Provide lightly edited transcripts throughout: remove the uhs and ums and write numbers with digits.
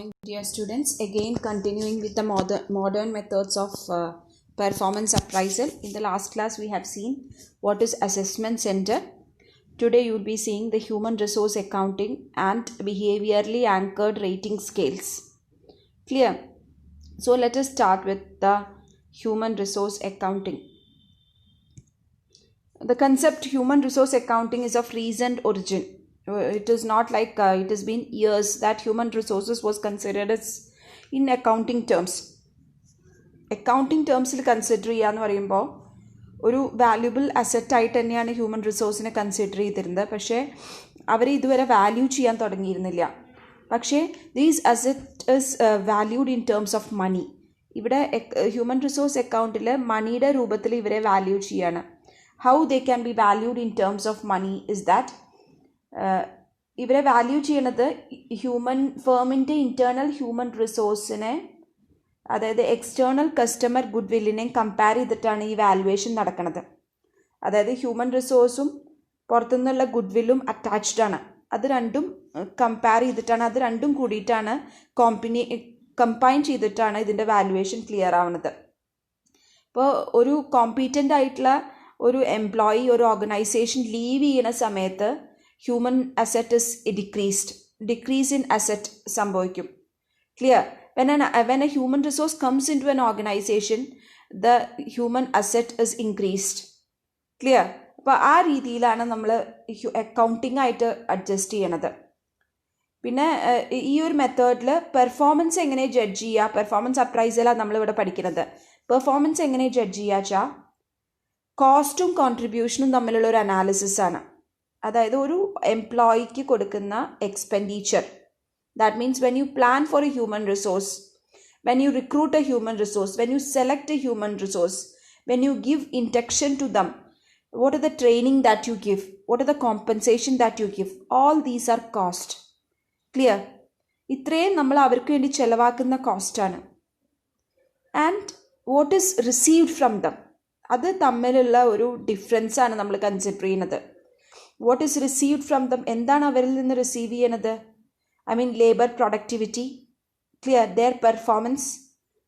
Dear students, again continuing with the modern methods of performance appraisal. In the last class we have seen what is assessment center. Today you will be seeing the human resource accounting and behaviorally anchored rating scales. Clear? So let us start with the human resource accounting. The concept human resource accounting is of recent origin. It is not like it has been years that human resources was considered as in accounting terms. Accounting terms consider ചെയ്യാന്ന് പറയുമ്പോൾ ഒരു valuable asset ആയിട്ട് തന്നെയാണ് human റിസോഴ്സിനെ consider ചെയ്തിരുന്നത്. പക്ഷേ അവർ ഇതുവരെ value ചെയ്യാൻ തുടങ്ങിയിരുന്നില്ല. പക്ഷേ these asset is valued in terms of money. ഇവിടെ ഹ്യൂമൻ റിസോഴ്സ് അക്കൗണ്ടിൽ മണിയുടെ രൂപത്തിൽ ഇവരെ വാല്യൂ ചെയ്യാണ്. How they can be valued in terms of money is that ഇവരെ വാല്യൂ ചെയ്യണത് ഹ്യൂമൻ ഫേമിൻ്റെ ഇൻറ്റേർണൽ ഹ്യൂമൻ റിസോഴ്സിനെ, അതായത് എക്സ്റ്റേണൽ കസ്റ്റമർ ഗുഡ് വില്ലിനെ കമ്പയർ ചെയ്തിട്ടാണ് ഈ വാല്യുവേഷൻ നടക്കുന്നത്. അതായത് ഹ്യൂമൻ റിസോഴ്സും പുറത്തുനിന്നുള്ള ഗുഡ് വില്ലും അറ്റാച്ച്ഡ് ആണ്. അത് രണ്ടും കമ്പയർ ചെയ്തിട്ടാണ്, അത് രണ്ടും കൂടിയിട്ടാണ് കമ്പൈൻ ചെയ്തിട്ടാണ് ഇതിൻ്റെ വാല്യുവേഷൻ ക്ലിയർ ആവുന്നത്. ഇപ്പോൾ ഒരു കോമ്പീറ്റൻ്റ് ആയിട്ടുള്ള ഒരു എംപ്ലോയി ഒരു ഓർഗനൈസേഷൻ ലീവ് ചെയ്യുന്ന സമയത്ത് human asset is decrease in asset സംഭവിക്കും. Clear? when a human resource comes into an organization, the human asset is increased. Clear? അപ്പോൾ ആ രീതിയിലാണ് നമ്മൾ അക്കൗണ്ടിങ് ആയിട്ട് അഡ്ജസ്റ്റ് ചെയ്യണത്. പിന്നെ ഈ ഒരു മെത്തേഡിൽ പെർഫോമൻസ് എങ്ങനെ ജഡ്ജ് ചെയ്യുക, പെർഫോമൻസ് അപ്രൈസലാണ് നമ്മളിവിടെ പഠിക്കുന്നത്. പെർഫോമൻസ് എങ്ങനെ ജഡ്ജ് ചെയ്യുക വെച്ചാൽ കോസ്റ്റും കോൺട്രിബ്യൂഷനും തമ്മിലുള്ള ഒരു അനാലിസിസ് ആണ്. അതായത് ഒരു എംപ്ലോയിക്ക് കൊടുക്കുന്ന expenditure, that means when you plan for a human resource, when you recruit a human resource, when you select a human resource, when you give induction to them, what are the training that you give, what are the compensation that you give, all these are cost. Clear? ഇത്രയും നമ്മൾ അവർക്ക് വേണ്ടി ചെലവാക്കുന്ന കോസ്റ്റാണ്. And what is received from them, അത് തമ്മിലുള്ള ഒരു ഡിഫറൻസാണ് നമ്മൾ കൺസിഡർ ചെയ്യുന്നത്. What is received from them, എന്താണ് അവരിൽ നിന്ന് റിസീവ് ചെയ്യണത്? I mean labour productivity, clear, their performance,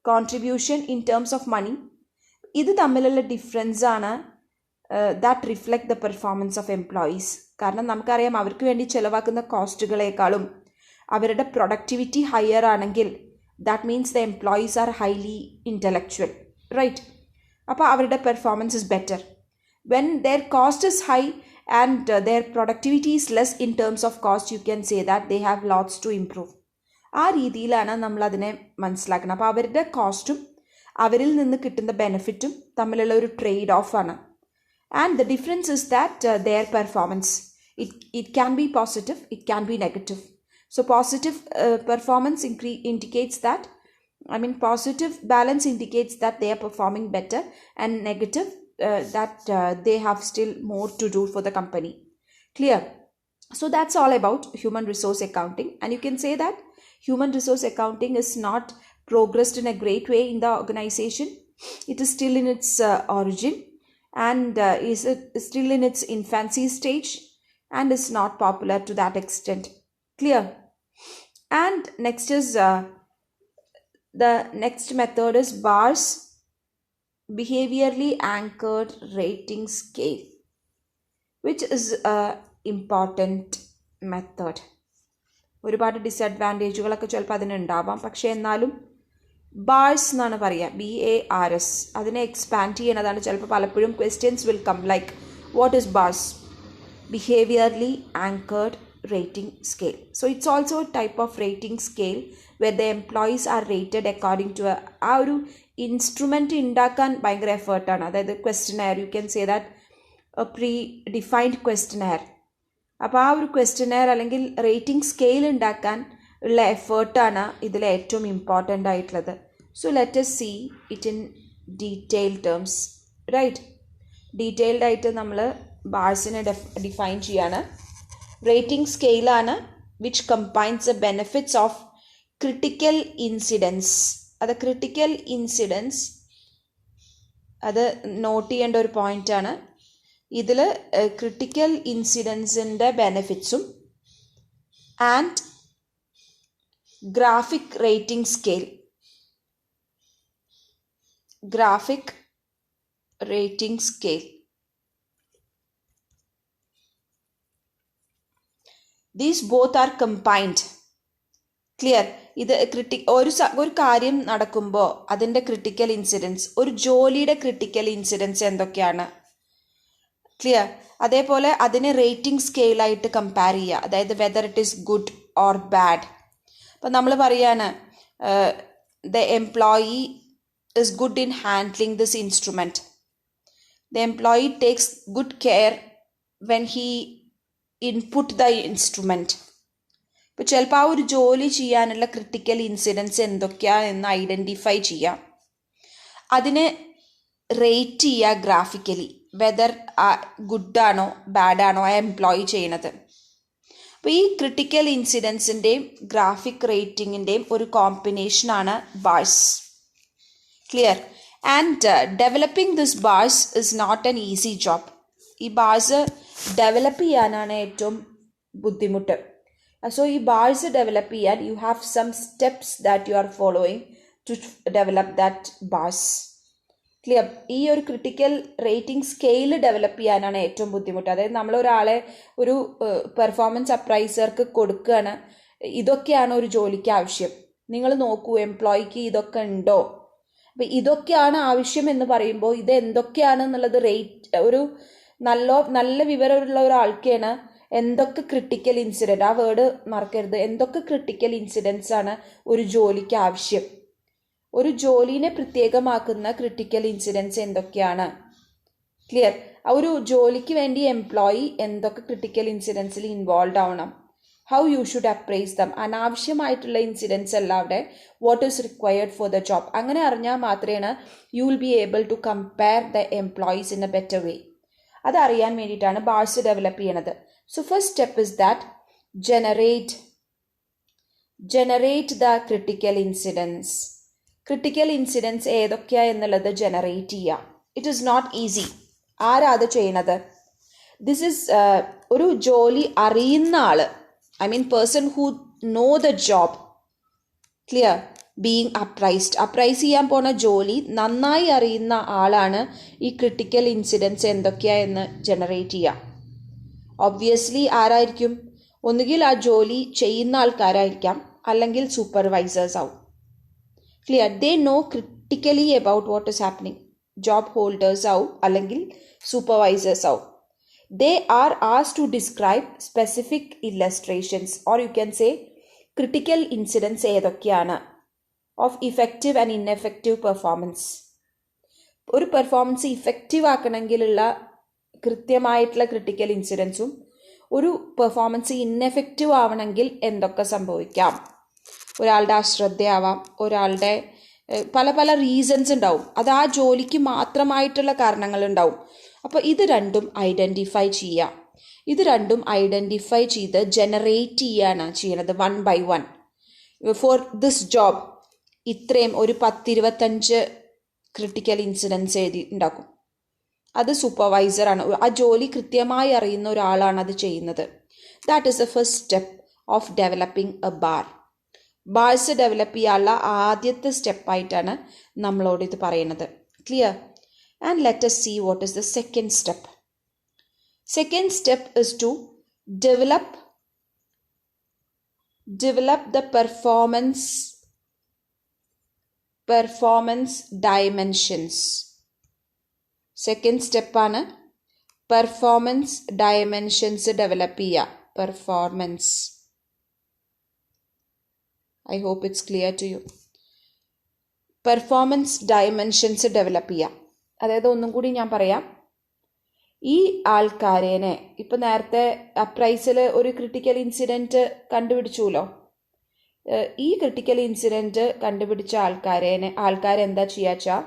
contribution in terms of money. ഇത് തമ്മിലുള്ള ഡിഫറൻസാണ് that reflect the performance of employees. കാരണം നമുക്കറിയാം അവർക്ക് വേണ്ടി ചിലവാക്കുന്ന കോസ്റ്റുകളേക്കാളും അവരുടെ പ്രൊഡക്ടിവിറ്റി ഹയർ ആണെങ്കിൽ that means the employees are highly intellectual, right? അപ്പോൾ അവരുടെ performance is better. When their cost is high and their productivity is less in terms of cost, you can say that they have lots to improve. ആ രീതിയിലാണ് നമ്മളതിനെ മനസ്സിലാക്കുന്നത്. അപ്പോൾ അവരുടെ കോസ്റ്റും അവരിൽ നിന്ന് കിട്ടുന്ന ബെനിഫിറ്റും തമ്മിലുള്ള ഒരു ട്രേഡ് ഓഫ് ആണ്. And the difference is that there performance, it can be positive, it can be negative. So positive performance indicates that, I mean positive balance indicates that they are performing better, and negative that they have still more to do for the company. Clear? So that's all about human resource accounting, and you can say that human resource accounting is not progressed in a great way in the organization. It is still in its origin, and is still in its infancy stage, and is not popular to that extent. Clear? And next is the next method is BARS, behaviorally anchored rating scale, which is a important method. ഒരുപാട് ഡിസഡ്വാൻറ്റേജുകളൊക്കെ ചിലപ്പോൾ അതിനുണ്ടാവാം, പക്ഷേ എന്നാലും bars എന്നാണ് പറയുക, BARS. അതിനെ expand ചെയ്യണതാണ്. ചിലപ്പോൾ പലപ്പോഴും questions will come like what is BARS, behaviourally anchored rating scale. So it's also a type of rating scale where the employees are rated according to ആ ഒരു ഇൻസ്ട്രുമെൻറ്റ് ഉണ്ടാക്കാൻ ഭയങ്കര എഫേർട്ടാണ്. അതായത് questionnaire, U can say that A pre defined questionnaire. അപ്പോൾ ആ ഒരു questionnaire അല്ലെങ്കിൽ rating scale ഉണ്ടാക്കാൻ ഉള്ള എഫേർട്ടാണ് ഇതിൽ ഏറ്റവും ഇമ്പോർട്ടൻ്റ് ആയിട്ടുള്ളത്. So let us see it in detailed terms, right? Detailed ആയിട്ട് നമ്മൾ ബാർസിനെ ഡിഫൈൻ ചെയ്യാണ്. റേറ്റിംഗ് സ്കെയിലാണ് which combines the benefits of critical incidents. അത് ക്രിട്ടിക്കൽ ഇൻസിഡൻസ് അത് നോട്ട് ചെയ്യേണ്ട ഒരു പോയിൻ്റാണ്. ഇതിൽ ക്രിട്ടിക്കൽ ഇൻസിഡൻസിൻ്റെ ബെനിഫിറ്റ്സും and graphic rating scale. Graphic rating scale. These both are combined. Clear. ഇത് ഒരു കാര്യം നടക്കുമ്പോൾ അതിൻ്റെ ക്രിട്ടിക്കൽ ഇൻസിഡൻസ്, ഒരു ജോലിയുടെ ക്രിട്ടിക്കൽ ഇൻസിഡൻസ് എന്തൊക്കെയാണ്, ക്ലിയർ. അതേപോലെ അതിനെ റേറ്റിംഗ് സ്കെയിലായിട്ട് കമ്പയർ ചെയ്യുക, അതായത് whether it is good or bad. അപ്പം നമ്മൾ പറയാണ് the employee is good in handling this instrument. The employee takes good care when he input the instrument. ഇപ്പോൾ ചിലപ്പോൾ ആ ഒരു ജോലി ചെയ്യാനുള്ള ക്രിട്ടിക്കൽ ഇൻസിഡൻസ് എന്തൊക്കെയാണെന്ന് ഐഡൻറ്റിഫൈ ചെയ്യാം, അതിനെ റേറ്റ് ചെയ്യുക ഗ്രാഫിക്കലി, വെദർ ഗുഡാണോ ബാഡാണോ ആ എംപ്ലോയി ചെയ്യണത്. അപ്പോൾ ഈ ക്രിട്ടിക്കൽ ഇൻസിഡൻസിൻ്റെയും ഗ്രാഫിക് റേറ്റിങ്ങിൻ്റെയും ഒരു കോമ്പിനേഷനാണ് BARS. Clear. And developing this BARS is not an easy job. ഈ ബാർസ് ഡെവലപ്പ് ചെയ്യാനാണ് ഏറ്റവും ബുദ്ധിമുട്ട്. സോ ഈ ബാർസ് ഡെവലപ്പ് ചെയ്യാൻ you have some steps that you are following to develop that BARS. Clear. ഈ ഒരു ക്രിട്ടിക്കൽ റേറ്റിംഗ് സ്കെയിൽ ഡെവലപ്പ് ചെയ്യാനാണ് ഏറ്റവും ബുദ്ധിമുട്ട്. അതായത് നമ്മളൊരാളെ ഒരു പെർഫോമൻസ് അപ്രൈസർക്ക് കൊടുക്കുകയാണ്, ഇതൊക്കെയാണ് ഒരു ജോലിക്ക് ആവശ്യം, നിങ്ങൾ നോക്കൂ എംപ്ലോയിക്ക് ഇതൊക്കെ ഉണ്ടോ. അപ്പം ഇതൊക്കെയാണ് ആവശ്യം എന്ന് പറയുമ്പോൾ ഇത് എന്തൊക്കെയാണെന്നുള്ളത് ഒരു നല്ല വിവരമുള്ള ഒരാൾക്കാണ് എന്തൊക്കെ ക്രിട്ടിക്കൽ ഇൻസിഡൻറ്റ്, ആ വേർഡ് മറക്കരുത്, എന്തൊക്കെ ക്രിട്ടിക്കൽ ഇൻസിഡൻസ് ആണ് ഒരു ജോലിക്ക് ആവശ്യം, ഒരു ജോലിനെ പ്രത്യേകമാക്കുന്ന ക്രിട്ടിക്കൽ ഇൻസിഡൻസ് എന്തൊക്കെയാണ്. ക്ലിയർ. ആ ഒരു ജോലിക്ക് വേണ്ടി എംപ്ലോയി എന്തൊക്കെ ക്രിട്ടിക്കൽ ഇൻസിഡൻസിൽ ഇൻവോൾവ് ആവണം, how you should appraise them, അനാവശ്യമായിട്ടുള്ള ഇൻസിഡൻസ് അല്ല അവിടെ, what is required for the job. അങ്ങനെ അറിഞ്ഞാൽ മാത്രമേ you will be able to compare the employees in a better way. അതറിയാൻ വേണ്ടിയിട്ടാണ് ബാർസ് ഡെവലപ്പ് ചെയ്യണത്. So first step is that generate the critical incidents. Critical incidents ഏതൊക്കെയാണ് എന്നുള്ളത് generate ചെയ്യുക. It is not easy. ആരാ അത് ചെയ്യണത്? ദിസ് ഈസ് ഒരു ജോലി അറിയുന്ന ആൾ, I mean person who know the job. Clear. Being appraise ചെയ്യാൻ പോണ ജോലി നന്നായി അറിയുന്ന ആളാണ് ഈ ക്രിട്ടിക്കൽ ഇൻസിഡൻസ് എന്തൊക്കെയാണെന്ന് ജനറേറ്റ് ചെയ്യുക. ഒബ്വിയസ്ലി ആരായിരിക്കും? ഒന്നുകിൽ ആ ജോലി ചെയ്യുന്ന ആൾക്കാരായിരിക്കാം, അല്ലെങ്കിൽ സൂപ്പർവൈസേഴ്സ് ആവും. Clear. They know critically about what is happening. Job holders ആവും, അല്ലെങ്കിൽ സൂപ്പർവൈസേഴ്സ് ആവും. They are asked to describe specific illustrations, or you can say critical incidents ഏതൊക്കെയാണ് of effective and ineffective performance. ഒരു പെർഫോമൻസ് ഇഫക്റ്റീവ് ആക്കണമെങ്കിലുള്ള കൃത്യമായിട്ടുള്ള critical ഇൻസിഡൻസും ഒരു performance ineffective ആവണമെങ്കിൽ എന്തൊക്കെ സംഭവിക്കാം. ഒരാളുടെ അശ്രദ്ധയാവാം, ഒരാളുടെ പല പല റീസൺസ് ഉണ്ടാവും, അത് ആ ജോലിക്ക് മാത്രമായിട്ടുള്ള കാരണങ്ങളുണ്ടാവും. അപ്പോൾ ഇത് രണ്ടും ഐഡൻറ്റിഫൈ ചെയ്യുക. ഇത് രണ്ടും ഐഡൻറ്റിഫൈ ചെയ്ത് ജനറേറ്റ് ചെയ്യാണ് ചെയ്യണത് one by one. For this job ഇത്രയും ഒരു 10-25 ക്രിട്ടിക്കൽ ഇൻസിഡൻസ് എഴുതി ഉണ്ടാക്കും. അത് സൂപ്പർവൈസറാണ്, ആ ജോലി കൃത്യമായി അറിയുന്ന ഒരാളാണ് അത് ചെയ്യുന്നത്. That is the first step of developing A bar. Bars develop ചെയ്യാനുള്ള ആദ്യത്തെ സ്റ്റെപ്പായിട്ടാണ് നമ്മളോട് ഇത് പറയുന്നത്. Clear? And let us see what is the second step. Second step is to develop the performance dimensions. Second step ആണ് performance dimensions develop ചെയ്യുക. Performance. I hope it's clear to you. Performance dimensions develop ചെയ്യുക. അതായത് ഒന്നും കൂടി ഞാൻ പറയാം, ഈ ആൾക്കാരേനെ ഇപ്പം നേരത്തെ അപ്രൈസിൽ ഒരു ക്രിട്ടിക്കൽ ഇൻസിഡൻറ്റ് കണ്ടുപിടിച്ചുല്ലോ. ഈ ക്രിട്ടിക്കൽ ഇൻസിഡൻറ്റ് കണ്ടുപിടിച്ച ആൾക്കാരെന്താ ചെയ്യുക വെച്ചാൽ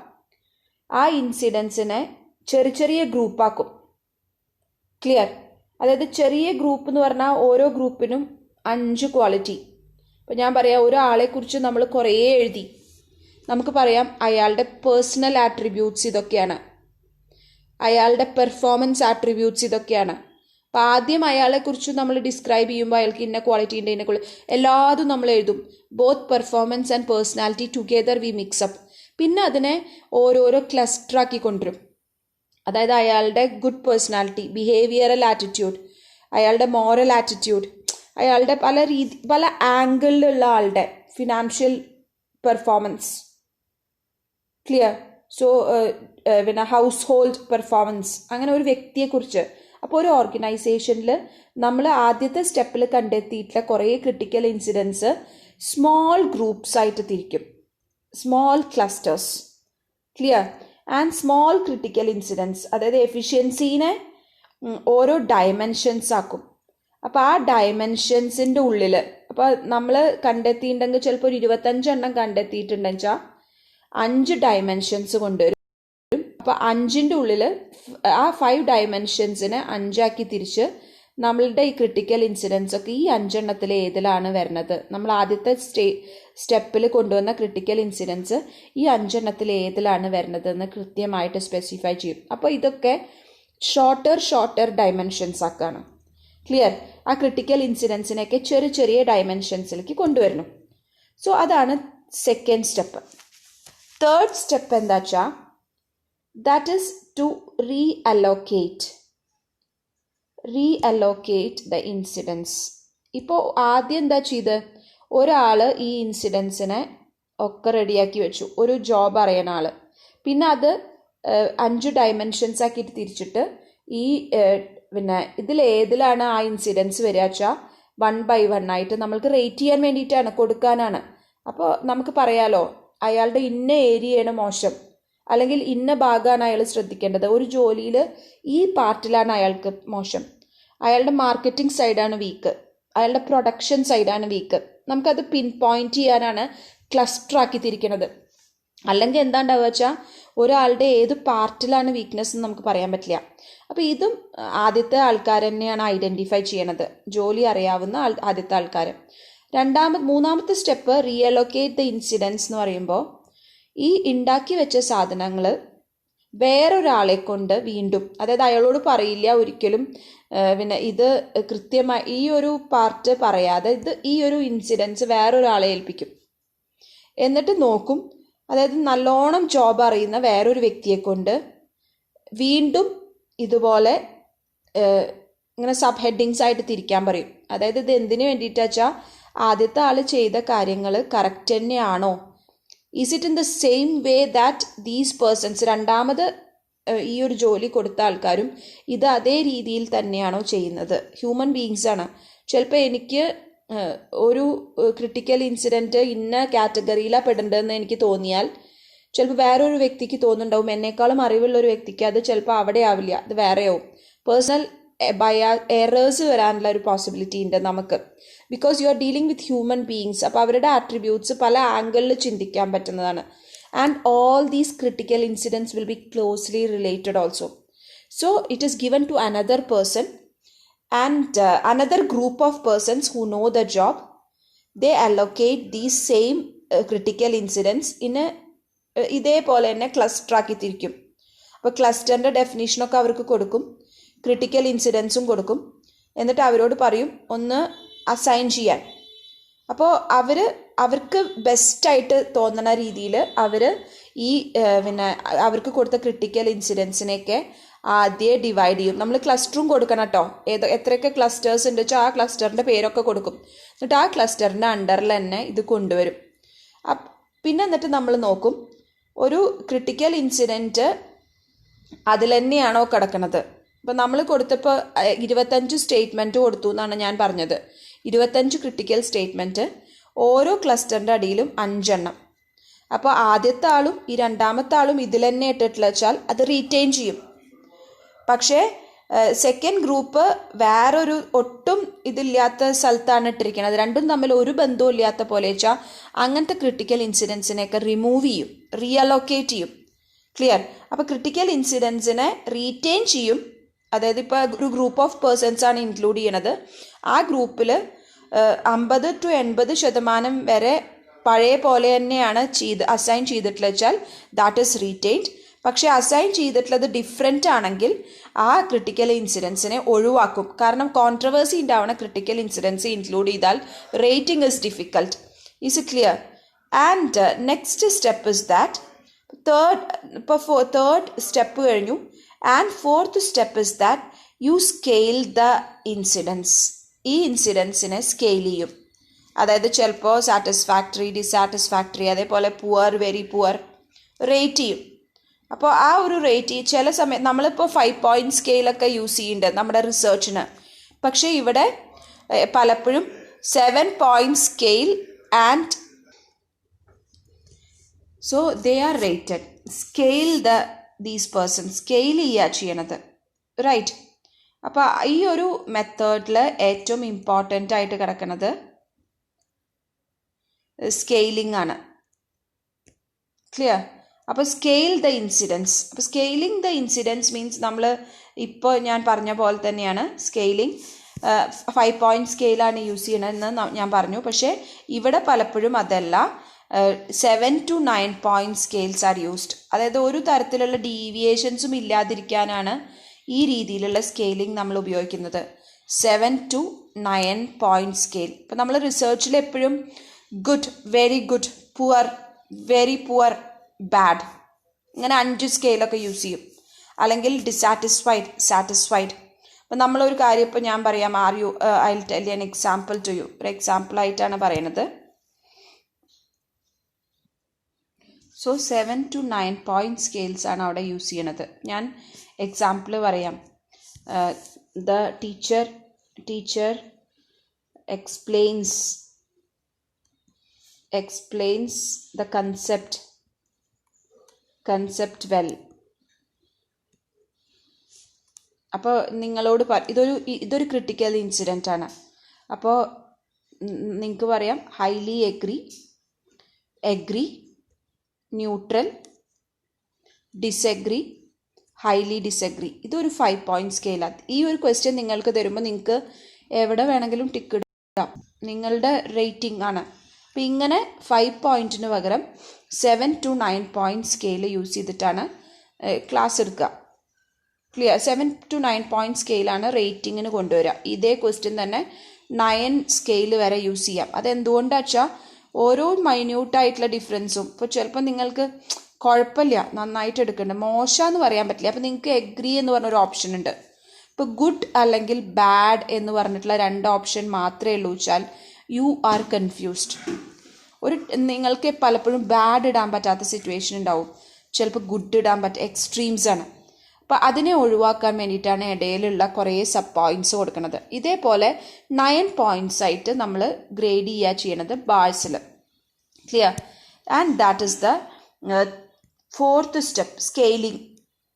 ആ ഇൻസിഡൻസിനെ ചെറിയ ഗ്രൂപ്പാക്കും. ക്ലിയർ? അതായത് ചെറിയ ഗ്രൂപ്പ് എന്ന് പറഞ്ഞാൽ ഓരോ ഗ്രൂപ്പിനും 5 ക്വാളിറ്റി. ഇപ്പം ഞാൻ പറയാം, ഒരാളെക്കുറിച്ച് നമ്മൾ കുറേ എഴുതി, നമുക്ക് പറയാം അയാളുടെ പേഴ്സണൽ ആട്രിബ്യൂട്ട്സ് ഇതൊക്കെയാണ്, അയാളുടെ പെർഫോമൻസ് ആട്രിബ്യൂട്ട്സ് ഇതൊക്കെയാണ്, അപ്പം ആദ്യം അയാളെക്കുറിച്ച് നമ്മൾ ഡിസ്ക്രൈബ് ചെയ്യുമ്പോൾ അയാൾക്ക് ഇന്ന ക്വാളിറ്റി ഉണ്ട്, ഇന്ന ക്വാളിറ്റി എല്ലാതും നമ്മൾ എഴുതും. Both performance and personality together V mix-up. പിന്നെ അതിനെ ഓരോരോ ക്ലസ്റ്ററാക്കി കൊണ്ടുവരും. അതായത് അയാളുടെ ഗുഡ് പേഴ്സണാലിറ്റി, ബിഹേവിയറൽ ആറ്റിറ്റ്യൂഡ്, അയാളുടെ മോറൽ ആറ്റിറ്റ്യൂഡ്, അയാളുടെ പല ആംഗിളിലുള്ള ആളുടെ ഫിനാൻഷ്യൽ പെർഫോമൻസ്, ക്ലിയർ. സോ പിന്നെ ഹൗസ് ഹോൾഡ് പെർഫോമൻസ്, അങ്ങനെ ഒരു വ്യക്തിയെക്കുറിച്ച്. അപ്പോൾ ഒരു ഓർഗനൈസേഷനിൽ നമ്മൾ ആദ്യത്തെ സ്റ്റെപ്പിൽ കണ്ടെത്തിയിട്ടുള്ള കുറേ ക്രിട്ടിക്കൽ ഇൻസിഡൻസ് സ്മോൾ ഗ്രൂപ്പ്സ് ആയിട്ട് തിരിക്കും, small clusters, clear. And small critical incidents, അതായത് എഫിഷ്യൻസീനെ ഓരോ ഡയമെൻഷൻസ് ആക്കും. അപ്പോൾ ആ ഡയമെൻഷൻസിൻ്റെ ഉള്ളിൽ അപ്പോൾ നമ്മൾ കണ്ടെത്തിയിട്ടുണ്ടെങ്കിൽ ചിലപ്പോൾ ഒരു 25 എണ്ണം കണ്ടെത്തിയിട്ടുണ്ടെന്ന് വെച്ചാൽ 5 ഡയമെൻഷൻസ് കൊണ്ടുവരും. അപ്പോൾ 5ൻ്റെ ഉള്ളിൽ ആ 5 ഡയമെൻഷൻസിനെ 5ആക്കി തിരിച്ച് നമ്മളുടെ ഈ ക്രിട്ടിക്കൽ ഇൻസിഡൻസ് ഒക്കെ ഈ 5 എണ്ണത്തിൽ ഏതിലാണ് വരുന്നത്, നമ്മൾ ആദ്യത്തെ സ്റ്റെപ്പിൽ കൊണ്ടുവന്ന ക്രിട്ടിക്കൽ ഇൻസിഡൻസ് ഈ 5 എണ്ണത്തിൽ ഏതിലാണ് വരുന്നത് എന്ന് കൃത്യമായിട്ട് സ്പെസിഫൈ ചെയ്യും. അപ്പോൾ ഇതൊക്കെ ഷോർട്ടർ ഡയമെൻഷൻസ് ആക്കാണ്, ക്ലിയർ. ആ ക്രിട്ടിക്കൽ ഇൻസിഡൻസിനെയൊക്കെ ചെറിയ ചെറിയ ഡയമെൻഷൻസിലേക്ക് കൊണ്ടുവരണം. സോ അതാണ് സെക്കൻഡ് സ്റ്റെപ്പ്. തേർഡ് സ്റ്റെപ്പ് എന്താ വെച്ചാൽ that is to reallocate the incidents. ഇപ്പോൾ ആദ്യം എന്താ ചെയ്ത്, ഒരാൾ ഈ ഇൻസിഡൻസിനെ ഒക്കെ റെഡിയാക്കി വെച്ചു, ഒരു ജോബ് അറിയുന്ന ആൾ. പിന്നെ അത് 5 ഡയമെൻഷൻസ് ആക്കിയിട്ട് തിരിച്ചിട്ട് ഈ പിന്നെ ഇതിലേതിലാണ് ആ ഇൻസിഡൻസ് വരിക വെച്ചാൽ 1 by 1 ആയിട്ട് നമ്മൾക്ക് റേറ്റ് ചെയ്യാൻ വേണ്ടിയിട്ടാണ്, കൊടുക്കാനാണ്. അപ്പോൾ നമുക്ക് പറയാലോ അയാളുടെ ഇന്ന ഏരിയയാണ് മോശം, അല്ലെങ്കിൽ ഇന്ന ഭാഗമാണ് അയാൾ ശ്രദ്ധിക്കേണ്ടത്, ഒരു ജോലിയിൽ ഈ പാർട്ടിലാണ് അയാൾക്ക് മോശം, അയാളുടെ മാർക്കറ്റിംഗ് സൈഡാണ് വീക്ക്, അയാളുടെ പ്രൊഡക്ഷൻ സൈഡാണ് വീക്ക്. നമുക്കത് പിൻ പോയിന്റ് ചെയ്യാനാണ് ക്ലസ്റ്ററാക്കി തിരിക്കുന്നത്. അല്ലെങ്കിൽ എന്താ ഉണ്ടാവുക വെച്ചാൽ ഒരാളുടെ ഏത് പാർട്ടിലാണ് വീക്ക്നെസ് എന്ന് നമുക്ക് പറയാൻ പറ്റില്ല. അപ്പോൾ ഇതും ആദ്യത്തെ ആൾക്കാർ തന്നെയാണ് ഐഡൻറ്റിഫൈ ചെയ്യണത്, ജോലി അറിയാവുന്ന ആദ്യത്തെ ആൾക്കാർ. മൂന്നാമത്തെ സ്റ്റെപ്പ് റീഅലോക്കേറ്റ് ദ ഇൻസിഡൻസ് എന്ന് പറയുമ്പോൾ ഈ ഉണ്ടാക്കി വെച്ച സാധനങ്ങൾ വേറൊരാളെ കൊണ്ട് വീണ്ടും, അതായത് അയാളോട് പറയില്ല ഒരിക്കലും, പിന്നെ ഇത് കൃത്യമായി ഈ ഒരു പാർട്ട് പറയാതെ ഈ ഒരു ഇൻസിഡൻസ് വേറൊരാളെ ഏൽപ്പിക്കും. എന്നിട്ട് നോക്കും, അതായത് നല്ലോണം ജോബ് അറിയുന്ന വേറൊരു വ്യക്തിയെ കൊണ്ട് വീണ്ടും ഇതുപോലെ ഇങ്ങനെ സബ് ഹെഡിങ്സ് ആയിട്ട് തിരിക്കാൻ പറയും. അതായത് ഇത് എന്തിനു വേണ്ടിയിട്ടാ വെച്ചാൽ ആദ്യത്തെ ആൾ ചെയ്ത കാര്യങ്ങൾ കറക്റ്റ് തന്നെയാണോ, is it in the same way that these persons, രണ്ടാമത് ഈ ഒരു ജോലി കൊടുത്ത ആൾക്കാരും ഇത് അതേ രീതിയിൽ തന്നെയാണോ ചെയ്യുന്നത്. ഹ്യൂമൻ ബീയിങ്സ് ആണ്. ചിലപ്പോൾ എനിക്ക് ഒരു ക്രിട്ടിക്കൽ ഇൻസിഡൻറ്റ് ഇന്ന കാറ്റഗറിയിലാണ് പെടേണ്ടതെന്ന് എനിക്ക് തോന്നിയാൽ ചിലപ്പോൾ വേറൊരു വ്യക്തിക്ക് തോന്നുന്നുണ്ടാവും, എന്നേക്കാളും അറിവുള്ള ഒരു വ്യക്തിക്ക് അത് ചിലപ്പോൾ അവിടെ ആവില്ല, അത് വേറെയാവും. പേഴ്സണൽ എറേഴ്സ് വരാനുള്ള ഒരു പോസിബിലിറ്റി ഉണ്ട് നമുക്ക്, because you are dealing with human beings. അപ്പോൾ അവരുടെ ആട്രിബ്യൂട്ട്സ് പല ആംഗിളിൽ ചിന്തിക്കാൻ പറ്റുന്നതാണ്. And all these critical incidents will be closely related also. So it is given to another person and another group of persons who know the job. They allocate these same critical incidents in a ഇതേപോലെ തന്നെ ക്ലസ്റ്ററാക്കി തിരിക്കും. അപ്പോൾ ക്ലസ്റ്ററിൻ്റെ ഡെഫിനേഷനൊക്കെ അവർക്ക് കൊടുക്കും, critical ഇൻസിഡൻസും കൊടുക്കും. എന്നിട്ട് അവരോട് പറയും ഒന്ന് അസൈൻ ചെയ്യാൻ. അപ്പോൾ അവർക്ക് ബെസ്റ്റായിട്ട് തോന്നുന്ന രീതിയിൽ അവർ ഈ പിന്നെ അവർക്ക് കൊടുത്ത ക്രിട്ടിക്കൽ ഇൻസിഡൻസിനെയൊക്കെ ആദ്യം ഡിവൈഡ് ചെയ്യും. നമ്മൾ ക്ലസ്റ്ററും കൊടുക്കണം കേട്ടോ. എത്രയൊക്കെ ക്ലസ്റ്റേഴ്സ് ഉണ്ട് വെച്ചാൽ ആ ക്ലസ്റ്ററിൻ്റെ പേരൊക്കെ കൊടുക്കും. എന്നിട്ട് ആ ക്ലസ്റ്ററിൻ്റെ അണ്ടറിൽ തന്നെ ഇത് കൊണ്ടുവരും. പിന്നെ എന്നിട്ട് നമ്മൾ നോക്കും ഒരു ക്രിട്ടിക്കൽ ഇൻസിഡൻറ്റ് അതിൽ തന്നെയാണോ കിടക്കുന്നത്. അപ്പോൾ നമ്മൾ കൊടുത്തപ്പോൾ 25 സ്റ്റേറ്റ്മെൻറ്റ് കൊടുത്തു എന്നാണ് ഞാൻ പറഞ്ഞത്. 25 ക്രിട്ടിക്കൽ സ്റ്റേറ്റ്മെൻറ്റ്, ഓരോ ക്ലസ്റ്ററിൻ്റെ അടിയിലും 5 എണ്ണം. അപ്പോൾ ആദ്യത്തെ ആളും ഈ രണ്ടാമത്തെ ആളും ഇതിൽ തന്നെ ഇട്ടിട്ടുള്ള വെച്ചാൽ അത് റീറ്റെയിൻ ചെയ്യും. പക്ഷേ സെക്കൻഡ് ഗ്രൂപ്പ് വേറൊരു ഒട്ടും ഇതില്ലാത്ത സ്ഥലത്താണ് ഇട്ടിരിക്കുന്നത്, രണ്ടും തമ്മിൽ ഒരു ബന്ധവും ഇല്ലാത്ത പോലെ വെച്ചാൽ അങ്ങനത്തെ ക്രിട്ടിക്കൽ ഇൻസിഡൻസിനെയൊക്കെ റിമൂവ് ചെയ്യും, റീഅലോക്കേറ്റ് ചെയ്യും. ക്ലിയർ. അപ്പോൾ ക്രിട്ടിക്കൽ ഇൻസിഡൻസിനെ റീറ്റെയിൻ ചെയ്യും. അതായത് ഇപ്പോൾ ഒരു ഗ്രൂപ്പ് ഓഫ് പേഴ്സൺസ് ആണ് ഇൻക്ലൂഡ് ചെയ്യണത്. ആ ഗ്രൂപ്പിൽ 50 to 80% വരെ പഴയ പോലെ തന്നെയാണ് അസൈൻ ചെയ്തിട്ടുള്ള വെച്ചാൽ ദാറ്റ് ഈസ് റീറ്റെയിൻഡ്. പക്ഷേ അസൈൻ ചെയ്തിട്ടുള്ളത് ഡിഫറെൻ്റ് ആണെങ്കിൽ ആ ക്രിട്ടിക്കൽ ഇൻസിഡൻസിനെ ഒഴിവാക്കും. കാരണം കോൺട്രവേഴ്സി ഉണ്ടാവുന്ന ക്രിട്ടിക്കൽ ഇൻസിഡൻസ് ഇൻക്ലൂഡ് ചെയ്താൽ rating is difficult. Is it clear? And next step is that third step കഴിഞ്ഞു. And fourth step is that you scale the incidents. ഈ ഇൻസിഡൻസിനെ സ്കെയിൽ ചെയ്യും. അതായത് ചിലപ്പോൾ സാറ്റിസ്ഫാക്ടറി, ഡിസാറ്റിസ്ഫാക്ടറി, അതേപോലെ പുവർ, വെരി പുവർ റേറ്റ് ചെയ്യും. അപ്പോൾ ആ ഒരു റേറ്റ് ചില സമയം നമ്മളിപ്പോൾ 5 പോയിൻറ്റ് സ്കെയിലൊക്കെ യൂസ് ചെയ്യുന്നുണ്ട് നമ്മുടെ റിസർച്ചിന്. പക്ഷേ ഇവിടെ പലപ്പോഴും 7 point scale and so they are rated. Scale these person scale ചെയ്യുക ചെയ്യണത്, റൈറ്റ്? അപ്പോൾ ഈ ഒരു മെത്തേഡിൽ ഏറ്റവും ഇമ്പോർട്ടൻ്റ് ആയിട്ട് കിടക്കുന്നത് സ്കെയിലിംഗ് ആണ്. ക്ലിയർ? അപ്പോൾ സ്കെയിൽ ദ ഇൻസിഡൻസ്. അപ്പോൾ സ്കെയിലിംഗ് ദ ഇൻസിഡൻസ് മീൻസ് നമ്മൾ ഇപ്പോൾ ഞാൻ പറഞ്ഞ പോലെ തന്നെയാണ് സ്കെയിലിംഗ്. 5 പോയിൻറ്റ് സ്കെയിലാണ് യൂസ് ചെയ്യണമെന്ന് ഞാൻ പറഞ്ഞു. പക്ഷേ ഇവിടെ പലപ്പോഴും അതല്ല, 7 to 9 point scales are used. അതായത് ഒരു തരത്തിലുള്ള ഡീവിയേഷൻസും ഇല്ലാതിരിക്കാനാണ് ഈ രീതിയിലുള്ള സ്കെയിലിംഗ് നമ്മൾ ഉപയോഗിക്കുന്നത്. 7 to 9 പോയിൻറ്റ് സ്കെയിൽ. ഇപ്പോൾ നമ്മൾ റിസർച്ചിൽ എപ്പോഴും good, very good, poor, very poor, bad, ഇങ്ങനെ 5 സ്കെയിലൊക്കെ യൂസ് ചെയ്യും. അല്ലെങ്കിൽ ഡിസാറ്റിസ്ഫൈഡ്, സാറ്റിസ്ഫൈഡ്. അപ്പം നമ്മളൊരു കാര്യം ഇപ്പോൾ ഞാൻ പറയാം, I will tell you an example to you. ഒരു എക്സാമ്പിളായിട്ടാണ് പറയുന്നത്. സോ 7 to 9 പോയിൻറ്റ് സ്കെയിൽസ് ആണ് അവിടെ യൂസ് ചെയ്യണത്. ഞാൻ എക്സാമ്പിൾ പറയാം. The teacher explains the concept well. അപ്പോൾ നിങ്ങളോട് ഇതൊരു ക്രിട്ടിക്കൽ ഇൻസിഡൻ്റ് ആണ്. അപ്പോൾ നിങ്ങൾക്ക് പറയാം highly agree, neutral, disagree, highly disagree. ഇതൊരു 5 പോയിൻറ്റ് സ്കെയിലാണ്. ഈ ഒരു ക്വസ്റ്റ്യൻ നിങ്ങൾക്ക് തരുമ്പോൾ നിങ്ങൾക്ക് എവിടെ വേണമെങ്കിലും ടിക്ക് ഇടാം, നിങ്ങളുടെ റേറ്റിംഗ് ആണ്. അപ്പോൾ ഇങ്ങനെ 5 പോയിൻറ്റിന് പകരം 7 to 9 പോയിൻറ്റ് സ്കെയിൽ യൂസ് ചെയ്തിട്ടാണ് ക്ലാസ് എടുക്കുക. ക്ലിയർ? 7 to 9 പോയിൻറ്റ് സ്കെയിലാണ് റേറ്റിങ്ങിന് കൊണ്ടുവരിക. ഇതേ ക്വസ്റ്റ്യൻ തന്നെ 9 സ്കെയിൽ വരെ യൂസ് ചെയ്യാം. അതെന്തുകൊണ്ടാണെന്ന് വെച്ചാൽ ഓരോ മൈന്യൂട്ടായിട്ടുള്ള ഡിഫറൻസും ഇപ്പോൾ ചിലപ്പോൾ നിങ്ങൾക്ക് കുഴപ്പമില്ല, നന്നായിട്ട് എടുക്കുന്നുണ്ട്, മോശമെന്ന് പറയാൻ പറ്റില്ല. അപ്പോൾ നിങ്ങൾക്ക് എഗ്രി എന്ന് പറഞ്ഞൊരു ഓപ്ഷൻ ഉണ്ട്. ഇപ്പോൾ ഗുഡ് അല്ലെങ്കിൽ ബാഡ് എന്ന് പറഞ്ഞിട്ടുള്ള 2 ഓപ്ഷൻ മാത്രമേ ഉള്ളൂ വെച്ചാൽ യു ആർ കൺഫ്യൂസ്ഡ്. നിങ്ങൾക്ക് പലപ്പോഴും ബാഡ് ഇടാൻ പറ്റാത്ത സിറ്റുവേഷൻ ഉണ്ടാവും, ചിലപ്പോൾ ഗുഡ് ഇടാൻ എക്സ്ട്രീംസ് ആണ്. അപ്പോൾ അതിനെ ഒഴിവാക്കാൻ വേണ്ടിയിട്ടാണ് ഇടയിലുള്ള കുറേ സബ് പോയിൻറ്റ്സ് കൊടുക്കുന്നത്. ഇതേപോലെ 9 പോയിൻറ്റ്സ് ആയിട്ട് നമ്മൾ ഗ്രേഡ് ചെയ്യുക ചെയ്യണത് ബാഴ്സിൽ. Clear? And that is the 4th step, scaling.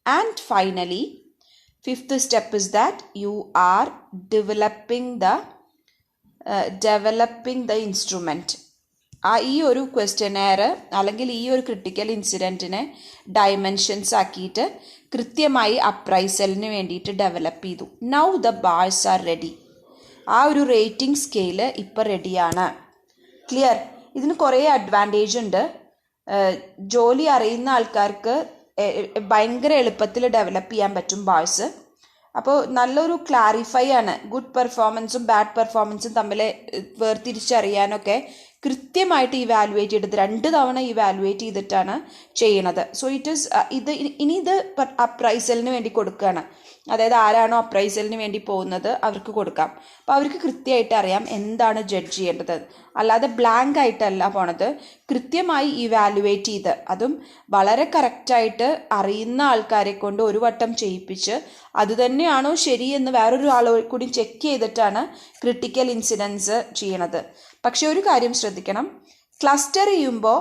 And finally 5th step is that you are developing the instrument. ഈ ഒരു ക്വസ്റ്റ്യനെയർ അല്ലെങ്കിൽ ഈ ഒരു ക്രിട്ടിക്കൽ ഇൻസിഡൻറ്റിനെ ഡയമെൻഷൻസ് ആക്കിയിട്ട് കൃത്യമായി അപ്രൈസലിന് വേണ്ടിയിട്ട് ഡെവലപ്പ് ചെയ്തു. Now the bars are ready. ആ ഒരു റേറ്റിംഗ് സ്കെയില് ഇപ്പോൾ റെഡിയാണ്. ക്ലിയർ? ഇതിന് കുറേ അഡ്വാൻറ്റേജ് ഉണ്ട്. ജോലി അറിയുന്ന ആൾക്കാർക്ക് ഭയങ്കര എളുപ്പത്തിൽ ഡെവലപ്പ് ചെയ്യാൻ പറ്റും ബാഴ്സ്. അപ്പോൾ നല്ലൊരു ക്ലാരിഫൈ ആണ്. ഗുഡ് പെർഫോമൻസും ബാഡ് പെർഫോമൻസും തമ്മിൽ വേർതിരിച്ചറിയാനൊക്കെ കൃത്യമായിട്ട് ഇവാലുവേറ്റ് ചെയ്തിട്ട് 2 തവണ ഇവാലുവേറ്റ് ചെയ്തിട്ടാണ് ചെയ്യണത്. സോ ഇനി ഇത് അപ്രൈസലിന് വേണ്ടി കൊടുക്കുകയാണ്. അതായത് ആരാണോ അപ്രൈസലിന് വേണ്ടി പോകുന്നത് അവർക്ക് കൊടുക്കാം. അപ്പോൾ അവർക്ക് കൃത്യമായിട്ട് അറിയാം എന്താണ് ജഡ്ജ് ചെയ്യേണ്ടത്. അല്ലാതെ ബ്ലാങ്ക് ആയിട്ടല്ല പോണത്, കൃത്യമായി ഇവാലുവേറ്റ് ചെയ്ത് അതും വളരെ കറക്റ്റായിട്ട് അറിയുന്ന ആൾക്കാരെ കൊണ്ട് ഒരു വട്ടം ചെയ്യിപ്പിച്ച് അതുതന്നെയാണോ ശരിയെന്ന് വേറൊരു ആൾ കൂടി ചെക്ക് ചെയ്തിട്ടാണ് ക്രിട്ടിക്കൽ ഇൻസിഡൻസ് ചെയ്യണത്. പക്ഷെ ഒരു കാര്യം ശ്രദ്ധിക്കണം, ക്ലസ്റ്റർ ചെയ്യുമ്പോൾ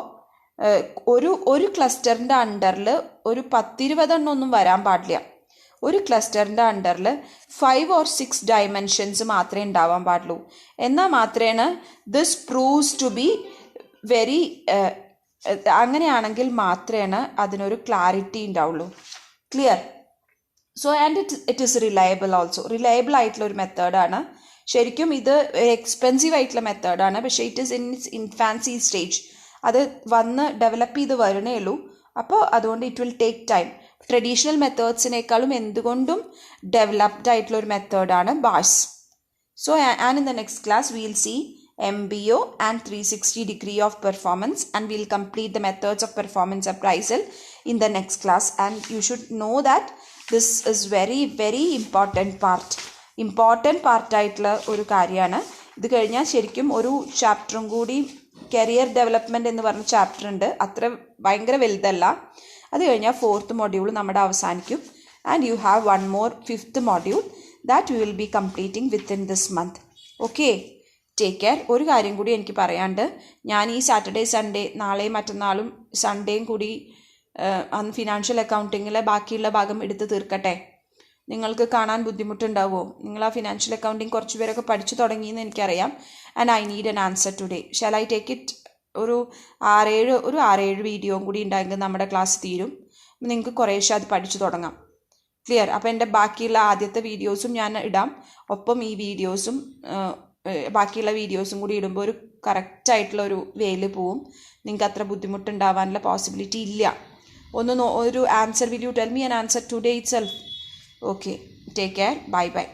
ഒരു ക്ലസ്റ്ററിൻ്റെ അണ്ടറിൽ ഒരു 10-20 എണ്ണമൊന്നും വരാൻ പാടില്ല. ഒരു ക്ലസ്റ്ററിൻ്റെ അണ്ടറിൽ 5 or 6 ഡയമെൻഷൻസ് മാത്രമേ ഉണ്ടാവാൻ പാടുള്ളൂ. എന്നാൽ മാത്രമേ this proves to be very, അങ്ങനെയാണെങ്കിൽ മാത്രമേ അതിനൊരു ക്ലാരിറ്റി ഉണ്ടാവുള്ളൂ. Clear? So and it is reliable also. Reliable ആയിട്ടുള്ള ഒരു മെത്തേഡാണ്. ശരിക്കും ഇത് എക്സ്പെൻസീവ് ആയിട്ടുള്ള മെത്തേഡാണ്. പക്ഷേ it is in its infancy stage. അത് വന്ന് ഡെവലപ്പ് ചെയ്ത് വരണേ ഉള്ളൂ. അപ്പോൾ അതുകൊണ്ട് it will take time. Traditional മെത്തേഡ്സിനേക്കാളും എന്തുകൊണ്ടും ഡെവലപ്ഡ് ആയിട്ടുള്ള ഒരു മെത്തേഡാണ് BARS. So, and in the next class, we'll see MBO and 360 degree of performance, and we'll complete the methods of performance appraisal in the next class. And you should know that this is very, very important ആയിട്ടുള്ള ഒരു കാര്യമാണ്. ഇത് കഴിഞ്ഞാൽ ശരിക്കും ഒരു ചാപ്റ്ററും കൂടി career development എന്ന് പറഞ്ഞ ചാപ്റ്റർ ഉണ്ട്. അത്ര ഭയങ്കര വലുതല്ല. അത് കഴിഞ്ഞാൽ 4th മൊഡ്യൂൾ നമ്മുടെ അവസാനിക്കും. And you have one more 5th module that we will be completing within this month. Okay, take care. ഒരു കാര്യം കൂടി എനിക്ക് പറയാണ്ട്, ഞാൻ ഈ സാറ്റർഡേ സൺഡേ നാളെയും മറ്റന്നാളും സൺഡേയും കൂടി അന്ന് ഫിനാൻഷ്യൽ അക്കൗണ്ടിങ്ങിലെ ബാക്കിയുള്ള ഭാഗം എടുത്ത് തീർക്കട്ടെ. നിങ്ങൾക്ക് കാണാൻ ബുദ്ധിമുട്ടുണ്ടാവുമോ? നിങ്ങൾ ആ ഫിനാൻഷ്യൽ അക്കൗണ്ടിങ് കുറച്ച് പേരൊക്കെ പഠിച്ചു തുടങ്ങിയെന്ന് എനിക്കറിയാം. And I need N answer today. Shall I take it? ഒരു 6-7 വീഡിയോയും കൂടി ഉണ്ടെങ്കിൽ നമ്മുടെ ക്ലാസ് തീരും. നിങ്ങൾക്ക് കുറേശ്ശെ അത് പഠിച്ചു തുടങ്ങാം. ക്ലിയർ? അപ്പോൾ എൻ്റെ ബാക്കിയുള്ള ആദ്യത്തെ വീഡിയോസും ഞാൻ ഇടാം. ഒപ്പം ഈ വീഡിയോസും ബാക്കിയുള്ള വീഡിയോസും കൂടി ഇടുമ്പോൾ ഒരു കറക്റ്റായിട്ടുള്ള ഒരു വേയിൽ പോവും. നിങ്ങൾക്ക് അത്ര ബുദ്ധിമുട്ടുണ്ടാവാനുള്ള പോസിബിലിറ്റി ഇല്ല. ഒരു answer, will you tell me an answer today it self? Okay, take care. Bye bye.